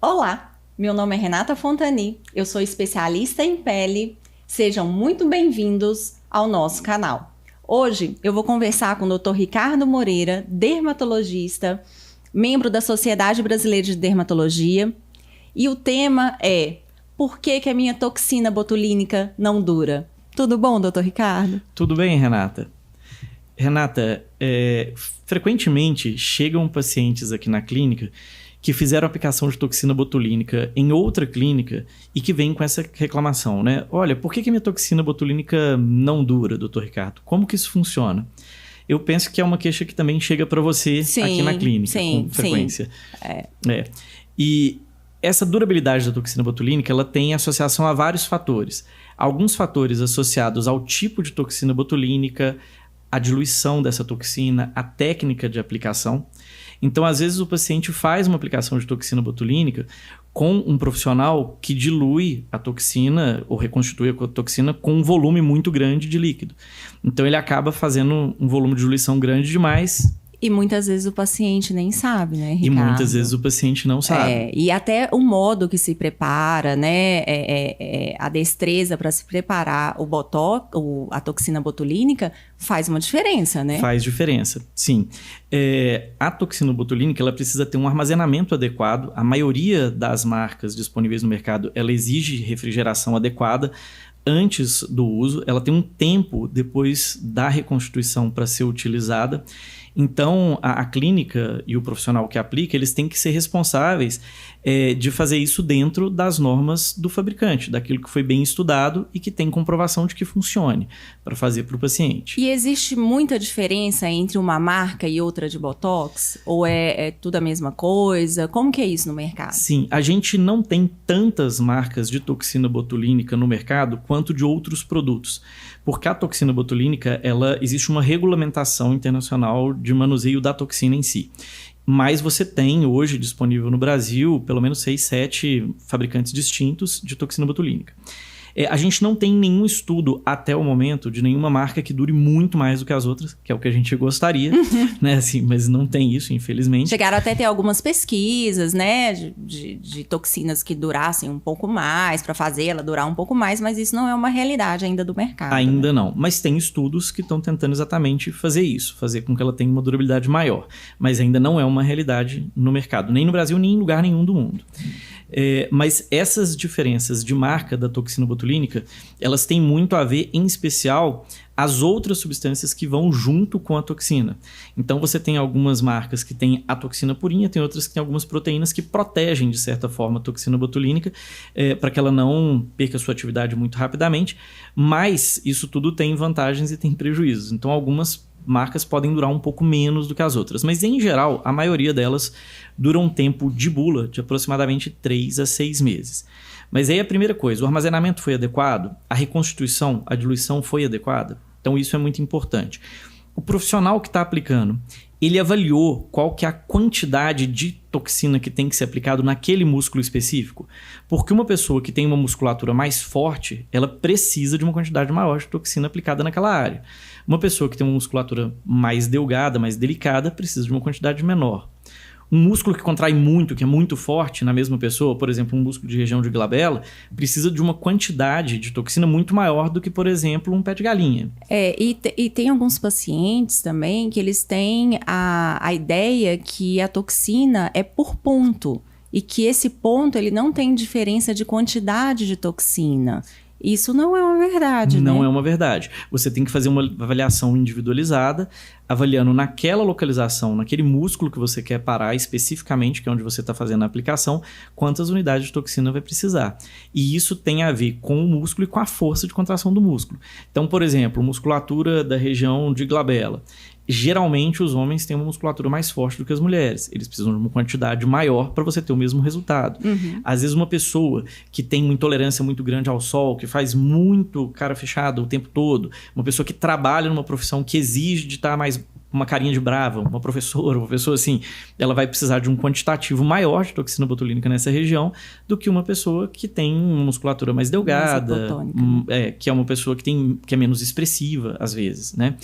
Olá, meu nome é Renata Fontani, eu sou especialista em pele. Sejam muito bem-vindos ao nosso canal. Hoje eu vou conversar com o Dr. Ricardo Moreira, dermatologista, membro da Sociedade Brasileira de Dermatologia, e o tema é: por que a minha toxina botulínica não dura? Tudo bom, Dr. Ricardo? Tudo bem, Renata. Renata, frequentemente chegam pacientes aqui na clínica que fizeram aplicação de toxina botulínica em outra clínica e que vêm com essa reclamação, né? Olha, por que a minha toxina botulínica não dura, doutor Ricardo? Como que isso funciona? Eu penso que é uma queixa que também chega para você aqui na clínica, com frequência. E essa durabilidade da toxina botulínica, ela tem associação a vários fatores. Alguns fatores associados ao tipo de toxina botulínica, a diluição dessa toxina, a técnica de aplicação. Então, às vezes, o paciente faz uma aplicação de toxina botulínica com um profissional que dilui a toxina ou reconstitui a toxina com um volume muito grande de líquido. Então, ele acaba fazendo um volume de diluição grande demais. E muitas vezes o paciente nem sabe, né, Ricardo? E muitas vezes o paciente não sabe. E até o modo que se prepara, né, a destreza para se preparar o botox, a toxina botulínica, faz uma diferença, né? Faz diferença, sim. A toxina botulínica, ela precisa ter um armazenamento adequado. A maioria das marcas disponíveis no mercado, ela exige refrigeração adequada antes do uso. Ela tem um tempo depois da reconstituição para ser utilizada. Então, a clínica e o profissional que aplica, eles têm que ser responsáveis de fazer isso dentro das normas do fabricante, daquilo que foi bem estudado e que tem comprovação de que funcione para fazer para o paciente. E existe muita diferença entre uma marca e outra de Botox? Ou é tudo a mesma coisa? Como que é isso no mercado? Sim, a gente não tem tantas marcas de toxina botulínica no mercado quanto de outros produtos. Porque a toxina botulínica, existe uma regulamentação internacional de manuseio da toxina em si. Mas você tem hoje disponível no Brasil pelo menos 6, 7 fabricantes distintos de toxina botulínica. A gente não tem nenhum estudo até o momento de nenhuma marca que dure muito mais do que as outras, que é o que a gente gostaria, né? Assim, mas não tem isso, infelizmente. Chegaram até a ter algumas pesquisas, né? De toxinas que durassem um pouco mais, para fazer ela durar um pouco mais, mas isso não é uma realidade ainda do mercado. Ainda né? não, mas tem estudos que estão tentando exatamente fazer isso, fazer com que ela tenha uma durabilidade maior. Mas ainda não é uma realidade no mercado, nem no Brasil, nem em lugar nenhum do mundo. Mas essas diferenças de marca da toxina botulínica, elas têm muito a ver, em especial, as outras substâncias que vão junto com a toxina. Então, você tem algumas marcas que têm a toxina purinha, tem outras que têm algumas proteínas que protegem, de certa forma, a toxina botulínica para que ela não perca sua atividade muito rapidamente, mas isso tudo tem vantagens e tem prejuízos. Então, algumas marcas podem durar um pouco menos do que as outras, mas em geral, a maioria delas dura um tempo de bula de aproximadamente 3 a 6 meses. Mas aí a primeira coisa, o armazenamento foi adequado? A reconstituição, a diluição foi adequada? Então isso é muito importante. O profissional que está aplicando, ele avaliou qual que é a quantidade de toxina que tem que ser aplicado naquele músculo específico? Porque uma pessoa que tem uma musculatura mais forte, ela precisa de uma quantidade maior de toxina aplicada naquela área. Uma pessoa que tem uma musculatura mais delgada, mais delicada, precisa de uma quantidade menor. Um músculo que contrai muito, que é muito forte na mesma pessoa, por exemplo, um músculo de região de glabela, precisa de uma quantidade de toxina muito maior do que, por exemplo, um pé de galinha. E tem alguns pacientes também que eles têm a ideia que a toxina é por ponto e que esse ponto ele não tem diferença de quantidade de toxina. Isso não é uma verdade, né? Não é uma verdade. Você tem que fazer uma avaliação individualizada, avaliando naquela localização, naquele músculo que você quer parar especificamente, que é onde você está fazendo a aplicação, quantas unidades de toxina vai precisar. E isso tem a ver com o músculo e com a força de contração do músculo. Então, por exemplo, musculatura da região de glabela. Geralmente, os homens têm uma musculatura mais forte do que as mulheres. Eles precisam de uma quantidade maior para você ter o mesmo resultado. Uhum. Às vezes, uma pessoa que tem uma intolerância muito grande ao sol, que faz muito cara fechada o tempo todo, uma pessoa que trabalha numa profissão que exige de estar mais uma carinha de brava, uma professora, uma pessoa assim, ela vai precisar de um quantitativo maior de toxina botulínica nessa região do que uma pessoa que tem uma musculatura mais delgada, que é uma pessoa que é menos expressiva, às vezes, né?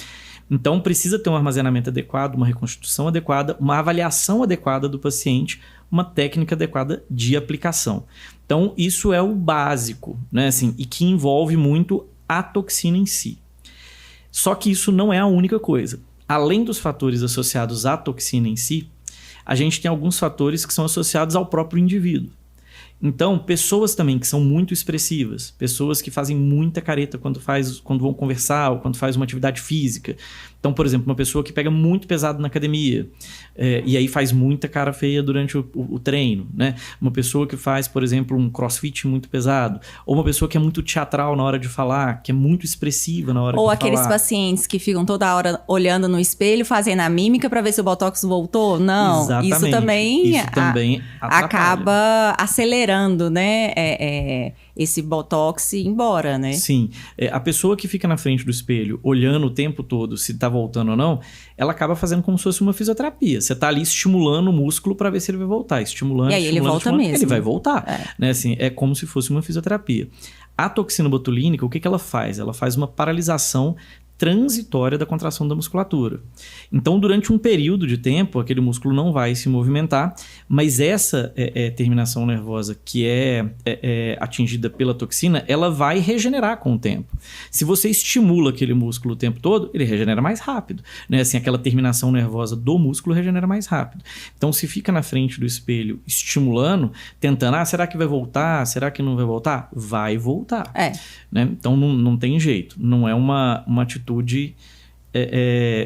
Então, precisa ter um armazenamento adequado, uma reconstituição adequada, uma avaliação adequada do paciente uma técnica adequada de aplicação. Então, isso é o básico, né? Assim, e que envolve muito a toxina em si. Só que isso não é a única coisa. Além dos fatores associados à toxina em si, a gente tem alguns fatores que são associados ao próprio indivíduo. Então, pessoas também que são muito expressivas, pessoas que fazem muita careta quando vão conversar ou quando faz uma atividade física. Então, por exemplo, uma pessoa que pega muito pesado na academia e aí faz muita cara feia durante o treino, né? Uma pessoa que faz, por exemplo, um crossfit muito pesado, ou uma pessoa que é muito teatral na hora de falar, que é muito expressiva na hora de falar. Ou aqueles pacientes que ficam toda hora olhando no espelho, fazendo a mímica para ver se o botox voltou. Não, exatamente. Isso também acaba acelerando, né? Esse botox ir embora, né? Sim. A pessoa que fica na frente do espelho olhando o tempo todo se tá voltando ou não, ela acaba fazendo como se fosse uma fisioterapia. Você tá ali estimulando o músculo para ver se ele vai voltar. Estimulando, e aí ele volta mesmo. Ele vai voltar. Né? Assim, é como se fosse uma fisioterapia. A toxina botulínica, o que ela faz? Ela faz uma paralisação transitória da contração da musculatura. Então, durante um período de tempo, aquele músculo não vai se movimentar, mas essa terminação nervosa que é atingida pela toxina, ela vai regenerar com o tempo. Se você estimula aquele músculo o tempo todo, ele regenera mais rápido, né? Assim, aquela terminação nervosa do músculo regenera mais rápido. Então, se fica na frente do espelho estimulando, tentando, será que vai voltar? Será que não vai voltar? Vai voltar. Né? Então, não tem jeito. Não é uma atitude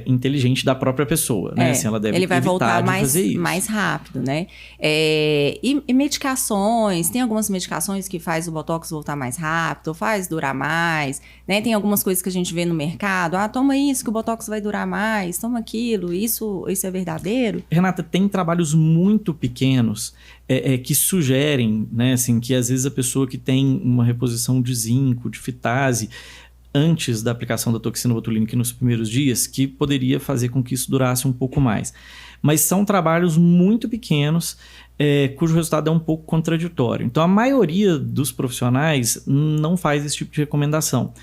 inteligente da própria pessoa, né? Assim, ela deve ele vai evitar voltar de fazer isso. mais rápido, né? E medicações, tem algumas medicações que faz o botox voltar mais rápido, ou faz durar mais, né? Tem algumas coisas que a gente vê no mercado, toma isso que o botox vai durar mais, toma aquilo, isso é verdadeiro? Renata, tem trabalhos muito pequenos que sugerem, né, assim, que às vezes a pessoa que tem uma reposição de zinco, de fitase, antes da aplicação da toxina botulínica nos primeiros dias, que poderia fazer com que isso durasse um pouco mais. Mas são trabalhos muito pequenos, cujo resultado é um pouco contraditório. Então, a maioria dos profissionais não faz esse tipo de recomendação.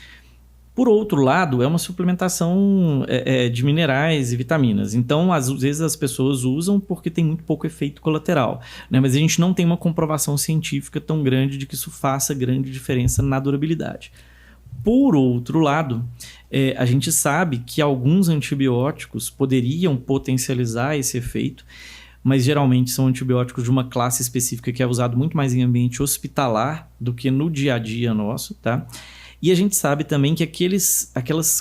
Por outro lado, é uma suplementação de minerais e vitaminas. Então, às vezes as pessoas usam porque tem muito pouco efeito colateral, né? Mas a gente não tem uma comprovação científica tão grande de que isso faça grande diferença na durabilidade. Por outro lado, a gente sabe que alguns antibióticos poderiam potencializar esse efeito, mas geralmente são antibióticos de uma classe específica que é usado muito mais em ambiente hospitalar do que no dia a dia nosso, tá? E a gente sabe também que aqueles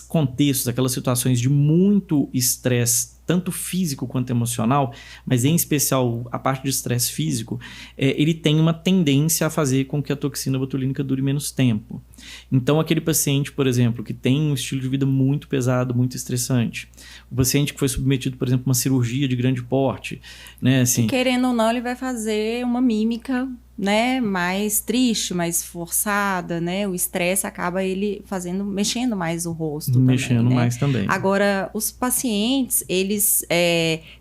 contextos, aquelas situações de muito estresse, tanto físico quanto emocional, mas em especial a parte de estresse físico, ele tem uma tendência a fazer com que a toxina botulínica dure menos tempo. Então, aquele paciente, por exemplo, que tem um estilo de vida muito pesado, muito estressante, o paciente que foi submetido, por exemplo, a uma cirurgia de grande porte, né, assim, e querendo ou não, ele vai fazer uma mímica, né, mais triste, mais forçada, né? O estresse acaba ele mexendo mais o rosto. Mexendo também, né? mais também. Agora, os pacientes, eles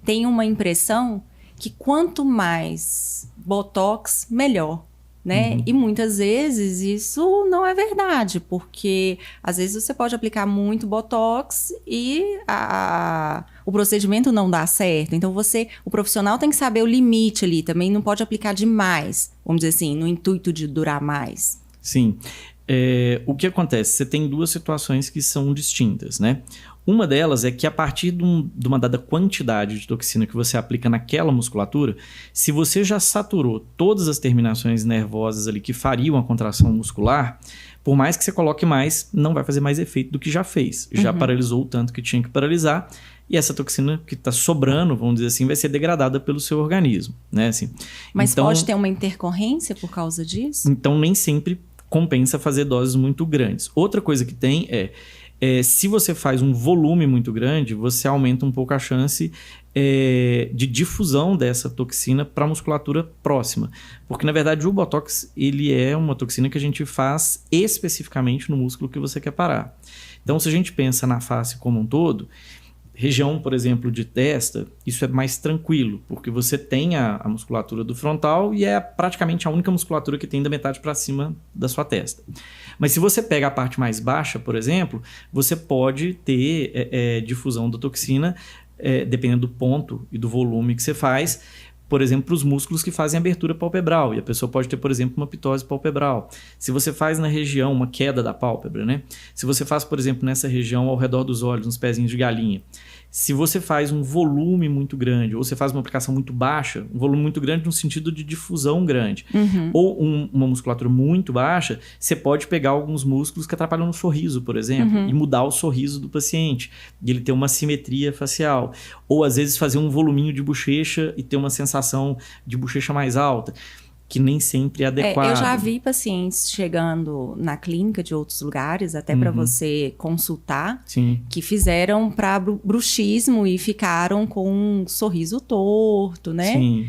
têm uma impressão que quanto mais botox, melhor, né? Uhum. E muitas vezes isso não é verdade, porque às vezes você pode aplicar muito botox e o procedimento não dá certo. Então o profissional tem que saber o limite ali, também não pode aplicar demais, vamos dizer assim, no intuito de durar mais. Sim. O que acontece? Você tem duas situações que são distintas, né? Uma delas é que a partir de uma dada quantidade de toxina que você aplica naquela musculatura, se você já saturou todas as terminações nervosas ali que fariam a contração muscular, por mais que você coloque mais, não vai fazer mais efeito do que já fez. Já paralisou o tanto que tinha que paralisar, e essa toxina que está sobrando, vamos dizer assim, vai ser degradada pelo seu organismo, né? Assim, mas então, pode ter uma intercorrência por causa disso? Então, nem sempre compensa fazer doses muito grandes. Outra coisa que tem se você faz um volume muito grande, você aumenta um pouco a chance de difusão dessa toxina para a musculatura próxima. Porque, na verdade, o Botox ele é uma toxina que a gente faz especificamente no músculo que você quer parar. Então, se a gente pensa na face como um todo, região, por exemplo, de testa, isso é mais tranquilo, porque você tem a musculatura do frontal e é praticamente a única musculatura que tem da metade para cima da sua testa. Mas se você pega a parte mais baixa, por exemplo, você pode ter difusão da toxina, dependendo do ponto e do volume que você faz, por exemplo, para os músculos que fazem abertura palpebral. E a pessoa pode ter, por exemplo, uma ptose palpebral. Se você faz na região uma queda da pálpebra, né? Se você faz, por exemplo, nessa região ao redor dos olhos, nos pezinhos de galinha. Se você faz um volume muito grande, ou você faz uma aplicação muito baixa, um volume muito grande no sentido de difusão grande, ou uma musculatura muito baixa, você pode pegar alguns músculos que atrapalham no sorriso, por exemplo, e mudar o sorriso do paciente, e ele ter uma simetria facial. Ou, às vezes, fazer um voluminho de bochecha e ter uma sensação de bochecha mais alta, que nem sempre é adequado. Eu já vi pacientes chegando na clínica de outros lugares, até para você consultar, Sim. que fizeram para bruxismo e ficaram com um sorriso torto, né? Sim.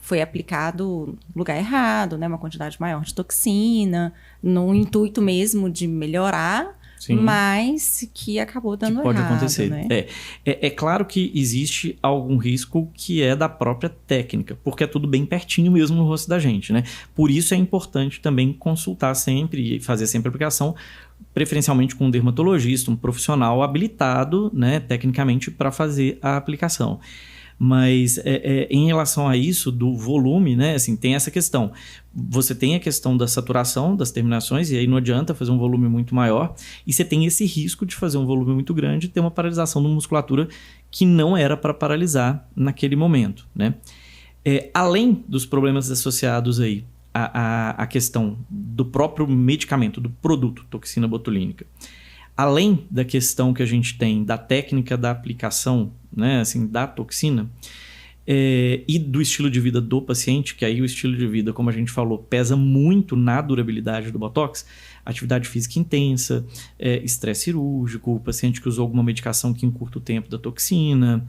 Foi aplicado no lugar errado, né? Uma quantidade maior de toxina, no intuito mesmo de melhorar. Sim. Mas que acabou dando errado, pode acontecer, né? É claro que existe algum risco que é da própria técnica, porque é tudo bem pertinho mesmo no rosto da gente, né? Por isso é importante também consultar sempre e fazer sempre a aplicação, preferencialmente com um dermatologista, um profissional habilitado, né, tecnicamente para fazer a aplicação. Mas em relação a isso, do volume, né, assim, tem essa questão. Você tem a questão da saturação das terminações, e aí não adianta fazer um volume muito maior, e você tem esse risco de fazer um volume muito grande e ter uma paralisação da musculatura que não era para paralisar naquele momento, né? Além dos problemas associados aí à questão do próprio medicamento, do produto toxina botulínica, além da questão que a gente tem da técnica da aplicação, né, assim, da toxina, e do estilo de vida do paciente, que aí o estilo de vida, como a gente falou, pesa muito na durabilidade do Botox, atividade física intensa, estresse cirúrgico, o paciente que usou alguma medicação que encurta o tempo da toxina,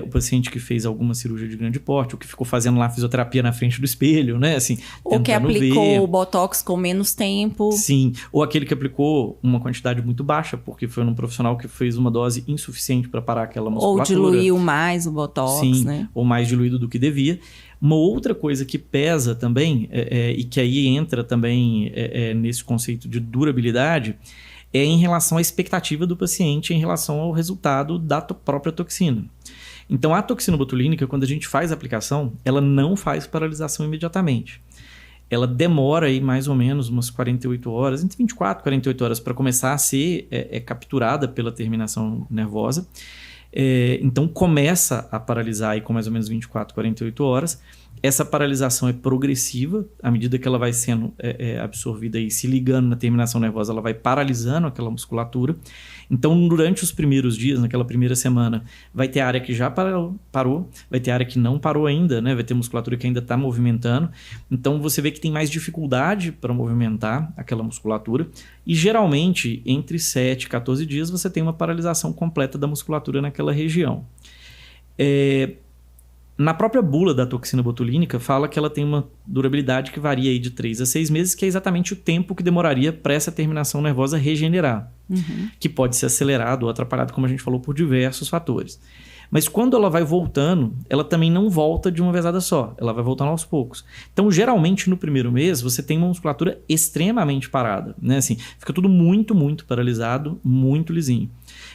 o paciente que fez alguma cirurgia de grande porte, ou que ficou fazendo lá fisioterapia na frente do espelho, né? Assim, ou que aplicou o Botox com menos tempo. Sim, ou aquele que aplicou uma quantidade muito baixa, porque foi num profissional que fez uma dose insuficiente para parar aquela musculatura. Ou diluiu mais o Botox, sim, né? Ou mais diluído do que devia. Uma outra coisa que pesa também, e que aí entra também nesse conceito de durabilidade, é em relação à expectativa do paciente em relação ao resultado da própria toxina. Então, a toxina botulínica, quando a gente faz a aplicação, ela não faz paralisação imediatamente. Ela demora aí mais ou menos umas 48 horas, entre 24 e 48 horas, para começar a ser capturada pela terminação nervosa. Então começa a paralisar aí com mais ou menos 24, 48 horas. Essa paralisação é progressiva, à medida que ela vai sendo absorvida e se ligando na terminação nervosa, ela vai paralisando aquela musculatura. Então, durante os primeiros dias, naquela primeira semana, vai ter área que já parou, vai ter área que não parou ainda, né? Vai ter musculatura que ainda está movimentando. Então, você vê que tem mais dificuldade para movimentar aquela musculatura. E, geralmente, entre 7 e 14 dias, você tem uma paralisação completa da musculatura naquela região. Na própria bula da toxina botulínica, fala que ela tem uma durabilidade que varia aí de 3 a 6 meses, que é exatamente o tempo que demoraria para essa terminação nervosa regenerar, que pode ser acelerado ou atrapalhado, como a gente falou, por diversos fatores. Mas quando ela vai voltando, ela também não volta de uma vezada só, ela vai voltando aos poucos. Então, geralmente, no primeiro mês, você tem uma musculatura extremamente parada, né? Assim, fica tudo muito, muito paralisado, muito lisinho.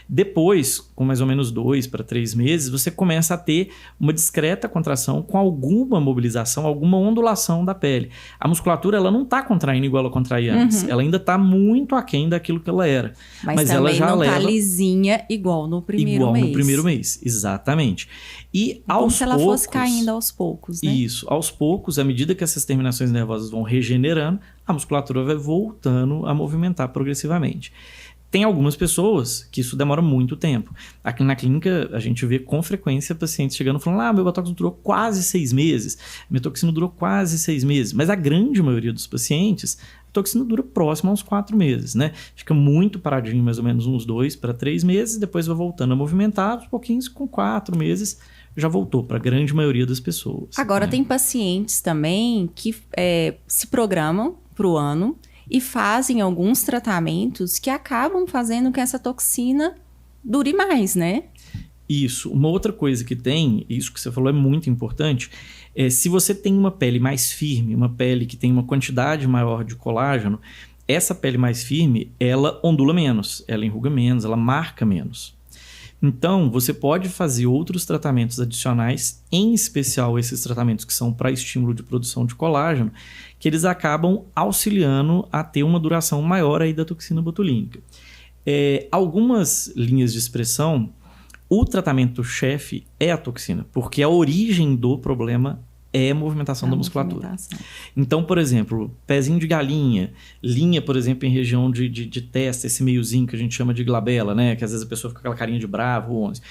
Depois, com mais ou menos 2 para 3 meses, você começa a ter uma discreta contração com alguma mobilização, alguma ondulação da pele. A musculatura ela não está contraindo igual ela contraía antes. Ela ainda está muito aquém daquilo que ela era. Mas também ela já não leva... está lisinha igual no primeiro mês. Igual no primeiro mês, exatamente. E como aos se ela poucos, fosse caindo aos poucos, né? Isso. Aos poucos, à medida que essas terminações nervosas vão regenerando, a musculatura vai voltando a movimentar progressivamente. Tem algumas pessoas que isso demora muito tempo. Aqui na clínica, a gente vê com frequência pacientes chegando falando: meu Botox durou quase 6 meses, minha toxina durou quase 6 meses. Mas a grande maioria dos pacientes, a toxina dura próximo a uns 4 meses, né? Fica muito paradinho, mais ou menos uns 2 para 3 meses, depois vai voltando a movimentar, aos pouquinhos, com 4 meses, já voltou para a grande maioria das pessoas. Agora, né? Tem pacientes também que se programam para o ano e fazem alguns tratamentos que acabam fazendo que essa toxina dure mais, né? Isso. Uma outra coisa que tem, isso que você falou é muito importante, se você tem uma pele mais firme, uma pele que tem uma quantidade maior de colágeno, essa pele mais firme, ela ondula menos, ela enruga menos, ela marca menos. Então, você pode fazer outros tratamentos adicionais, em especial esses tratamentos que são para estímulo de produção de colágeno, que eles acabam auxiliando a ter uma duração maior aí da toxina botulínica. Algumas linhas de expressão, o tratamento-chefe é a toxina, porque a origem do problema é a movimentação da musculatura. Então, por exemplo, pezinho de galinha, linha, por exemplo, em região de testa, esse meiozinho que a gente chama de glabela, né? Que às vezes a pessoa fica com aquela carinha de bravo, 11.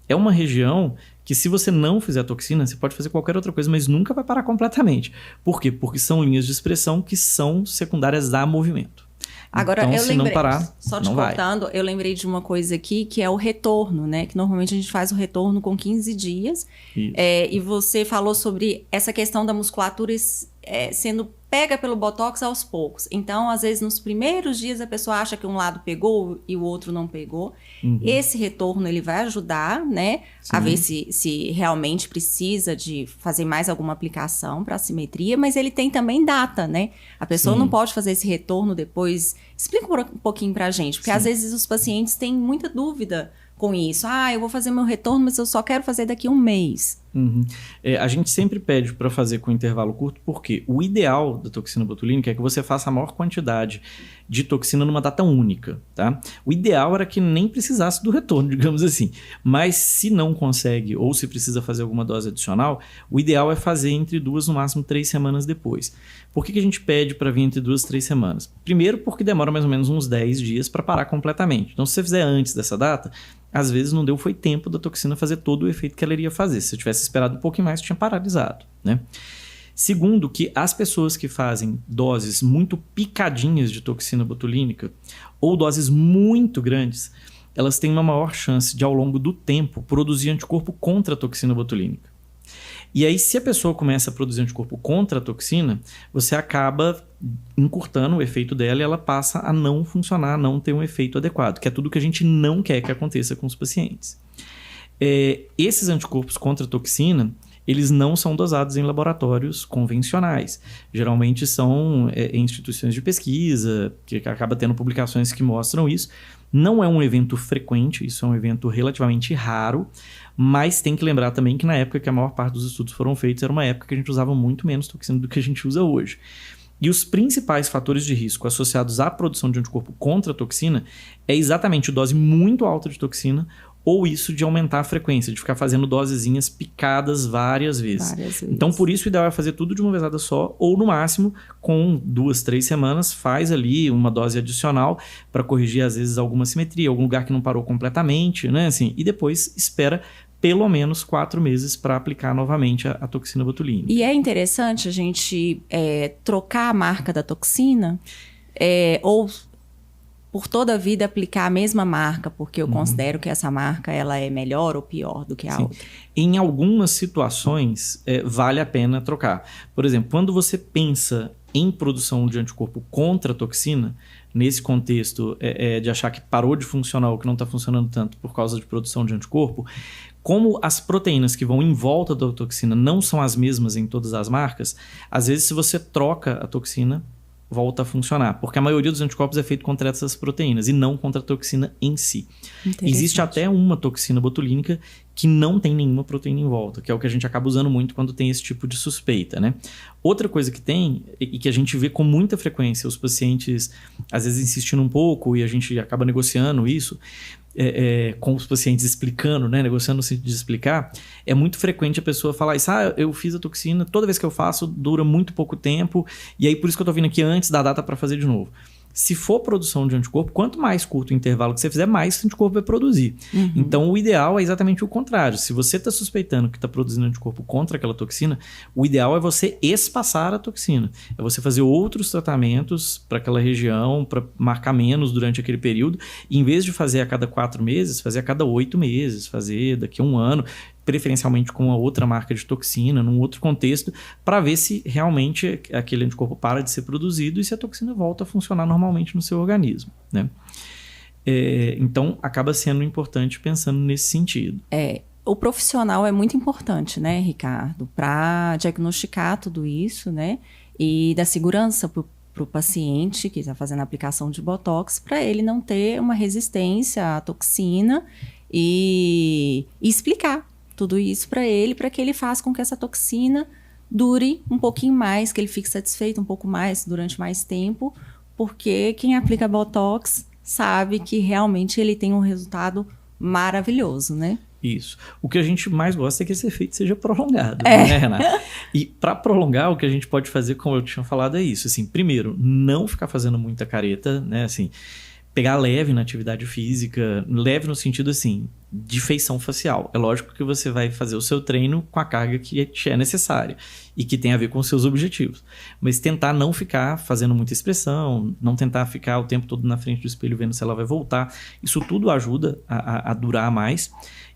É uma região que, se você não fizer a toxina, você pode fazer qualquer outra coisa, mas nunca vai parar completamente. Por quê? Porque são linhas de expressão que são secundárias a movimento. Agora, então, eu lembrei, não parar, só te contando, eu lembrei de uma coisa aqui, que é o retorno, né? Que normalmente a gente faz o retorno com 15 dias. E você falou sobre essa questão da musculatura sendo pega pelo Botox aos poucos. Então, às vezes, nos primeiros dias, a pessoa acha que um lado pegou e o outro não pegou. Esse retorno, ele vai ajudar, né? Sim. A ver se realmente precisa de fazer mais alguma aplicação para assimetria, mas ele tem também data, né? A pessoa não pode fazer esse retorno depois. Explica um pouquinho pra gente, porque às vezes os pacientes têm muita dúvida com isso. Eu vou fazer meu retorno, mas eu só quero fazer daqui a um mês. A gente sempre pede para fazer com intervalo curto, porque o ideal da toxina botulínica é que você faça a maior quantidade de toxina numa data única, tá? O ideal era que nem precisasse do retorno, digamos assim. Mas se não consegue, ou se precisa fazer alguma dose adicional, o ideal é fazer entre 2, no máximo 3 semanas depois. Por que a gente pede para vir entre 2 e 3 semanas? Primeiro, porque demora mais ou menos uns 10 dias para parar completamente. Então, se você fizer antes dessa data, às vezes não foi tempo da toxina fazer todo o efeito que ela iria fazer. Se você tivesse esperado um pouquinho mais, tinha paralisado, né? Segundo, que as pessoas que fazem doses muito picadinhas de toxina botulínica ou doses muito grandes, elas têm uma maior chance de, ao longo do tempo, produzir anticorpo contra a toxina botulínica. E aí, se a pessoa começa a produzir anticorpo contra a toxina, você acaba encurtando o efeito dela e ela passa a não funcionar, a não ter um efeito adequado, que é tudo que a gente não quer que aconteça com os pacientes. Esses anticorpos contra a toxina, eles não são dosados em laboratórios convencionais. Geralmente são em instituições de pesquisa, que acaba tendo publicações que mostram isso. Não é um evento frequente, isso é um evento relativamente raro, mas tem que lembrar também que na época que a maior parte dos estudos foram feitos, era uma época que a gente usava muito menos toxina do que a gente usa hoje. E os principais fatores de risco associados à produção de anticorpo contra a toxina é exatamente dose muito alta de toxina ou isso de aumentar a frequência, de ficar fazendo dosezinhas picadas várias vezes. Então, por isso, o ideal é fazer tudo de uma vezada só, ou no máximo, com 2, 3 semanas, faz ali uma dose adicional para corrigir, às vezes, alguma simetria, algum lugar que não parou completamente, né? Assim, e depois espera pelo menos 4 meses para aplicar novamente a toxina botulínica. E é interessante a gente trocar a marca da toxina, ou por toda a vida aplicar a mesma marca, porque eu considero que essa marca ela é melhor ou pior do que a outra. Em algumas situações, vale a pena trocar. Por exemplo, quando você pensa em produção de anticorpo contra a toxina, nesse contexto de achar que parou de funcionar ou que não está funcionando tanto por causa de produção de anticorpo, como as proteínas que vão em volta da toxina não são as mesmas em todas as marcas, às vezes se você troca a toxina, volta a funcionar, porque a maioria dos anticorpos é feito contra essas proteínas e não contra a toxina em si. Existe até uma toxina botulínica que não tem nenhuma proteína em volta, que é o que a gente acaba usando muito quando tem esse tipo de suspeita, né? Outra coisa que tem, e que a gente vê com muita frequência, os pacientes às vezes insistindo um pouco e a gente acaba negociando isso, com os pacientes explicando, né, negociando no sentido de explicar, é muito frequente a pessoa falar isso, eu fiz a toxina, toda vez que eu faço dura muito pouco tempo, e aí por isso que eu tô vindo aqui antes da data para fazer de novo. Se for produção de anticorpo, quanto mais curto o intervalo que você fizer, mais anticorpo vai produzir. Então, o ideal é exatamente o contrário. Se você está suspeitando que está produzindo anticorpo contra aquela toxina, o ideal é você espaçar a toxina. É você fazer outros tratamentos para aquela região, para marcar menos durante aquele período. E em vez de fazer a cada 4 meses, fazer a cada 8 meses, fazer daqui a 1 ano, preferencialmente com uma outra marca de toxina, num outro contexto, para ver se realmente aquele anticorpo para de ser produzido e se a toxina volta a funcionar normalmente no seu organismo, né? Então, acaba sendo importante pensando nesse sentido. O profissional é muito importante, né, Ricardo, para diagnosticar tudo isso, né? E dar segurança para o paciente que está fazendo a aplicação de Botox, para ele não ter uma resistência à toxina e explicar tudo isso para ele que ele faça com que essa toxina dure um pouquinho mais, que ele fique satisfeito um pouco mais, durante mais tempo, porque quem aplica Botox sabe que realmente ele tem um resultado maravilhoso, né? Isso. O que a gente mais gosta é que esse efeito seja prolongado, né, Renata? E para prolongar, o que a gente pode fazer, como eu tinha falado, é isso. Assim, primeiro, não ficar fazendo muita careta, né? Assim, pegar leve na atividade física, leve no sentido, assim, de feição facial. É lógico que você vai fazer o seu treino com a carga que te é necessária e que tem a ver com os seus objetivos. Mas tentar não ficar fazendo muita expressão, não tentar ficar o tempo todo na frente do espelho vendo se ela vai voltar. Isso tudo ajuda a durar mais.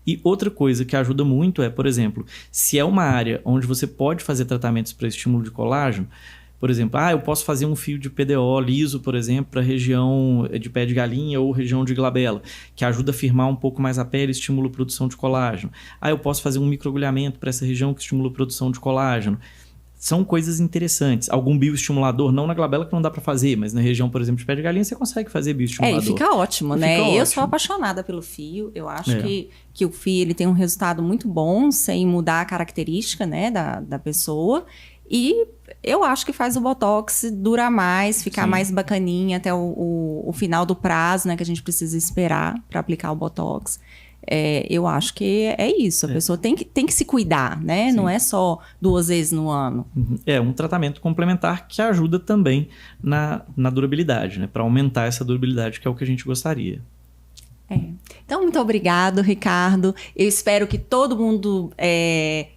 E outra coisa que ajuda muito é, por exemplo, se é uma área onde você pode fazer tratamentos para estímulo de colágeno, por exemplo, eu posso fazer um fio de PDO liso, por exemplo, para a região de pé de galinha ou região de glabela, que ajuda a firmar um pouco mais a pele e estimula a produção de colágeno. Eu posso fazer um microagulhamento para essa região que estimula a produção de colágeno. São coisas interessantes. Algum bioestimulador, não na glabela que não dá para fazer, mas na região, por exemplo, de pé de galinha, você consegue fazer bioestimulador. E fica ótimo, né? Fica ótimo. Eu sou apaixonada pelo fio. Eu acho que o fio ele tem um resultado muito bom, sem mudar a característica, né, da pessoa. E eu acho que faz o Botox durar mais, ficar mais bacaninha até o final do prazo, né, que a gente precisa esperar para aplicar o Botox. Eu acho que é isso. A pessoa tem que se cuidar, né? Sim. Não é só 2 vezes no ano. É um tratamento complementar que ajuda também na durabilidade, né? Para aumentar essa durabilidade, que é o que a gente gostaria. Então, muito obrigado, Ricardo. Eu espero que todo mundo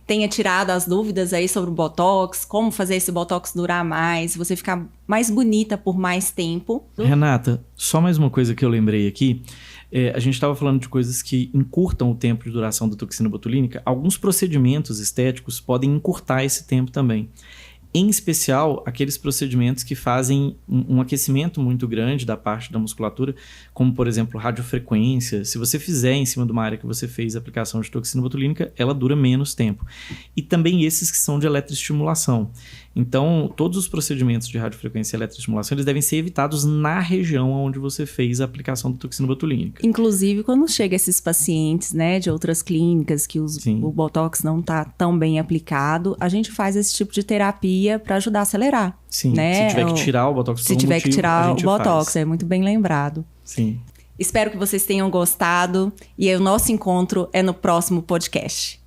tenha tirado as dúvidas aí sobre o Botox, como fazer esse Botox durar mais, você ficar mais bonita por mais tempo. Renata, só mais uma coisa que eu lembrei aqui. A gente estava falando de coisas que encurtam o tempo de duração da toxina botulínica. Alguns procedimentos estéticos podem encurtar esse tempo também. Em especial, aqueles procedimentos que fazem um aquecimento muito grande da parte da musculatura, como, por exemplo, radiofrequência. Se você fizer em cima de uma área que você fez a aplicação de toxina botulínica, ela dura menos tempo. E também esses que são de eletroestimulação. Então, todos os procedimentos de radiofrequência e eletroestimulação, eles devem ser evitados na região onde você fez a aplicação da toxina botulínica. Inclusive, quando chega esses pacientes, né, de outras clínicas que o Botox não está tão bem aplicado, a gente faz esse tipo de terapia para ajudar a acelerar. Sim, né? Se tiver que tirar o Botox por algum motivo, se tiver que tirar o Botox, faz. É muito bem lembrado. Sim. Espero que vocês tenham gostado e o nosso encontro é no próximo podcast.